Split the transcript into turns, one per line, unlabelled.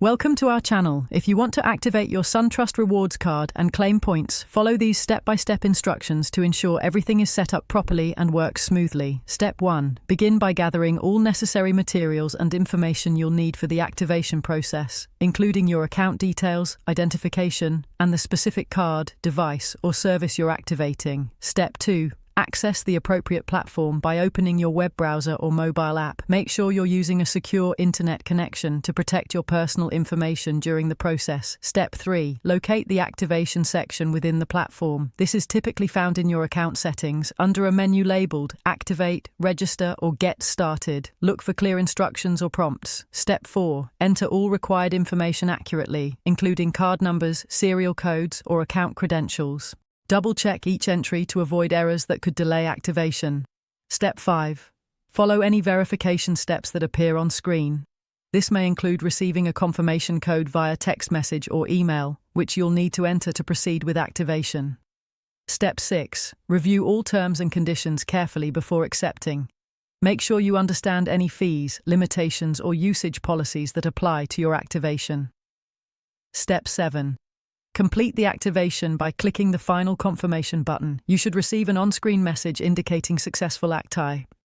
Welcome to our channel. If you want to activate your SunTrust rewards card and claim points, follow these step-by-step instructions to ensure everything is set up properly and works smoothly. Step 1. Begin by gathering all necessary materials and information you'll need for the activation process, including your account details, identification, and the specific card, device, or service you're activating. Step 2. Access the appropriate platform by opening your web browser or mobile app. Make sure you're using a secure internet connection to protect your personal information during the process. Step 3. Locate the activation section within the platform. This is typically found in your account settings under a menu labeled Activate, Register, or Get Started. Look for clear instructions or prompts. Step 4. Enter all required information accurately, including card numbers, serial codes, or account credentials. Double-check each entry to avoid errors that could delay activation. Step 5. Follow any verification steps that appear on screen. This may include receiving a confirmation code via text message or email, which you'll need to enter to proceed with activation. Step 6. Review all terms and conditions carefully before accepting. Make sure you understand any fees, limitations, or usage policies that apply to your activation. Step 7. Complete the activation by clicking the final confirmation button. You should receive an on-screen message indicating successful acti.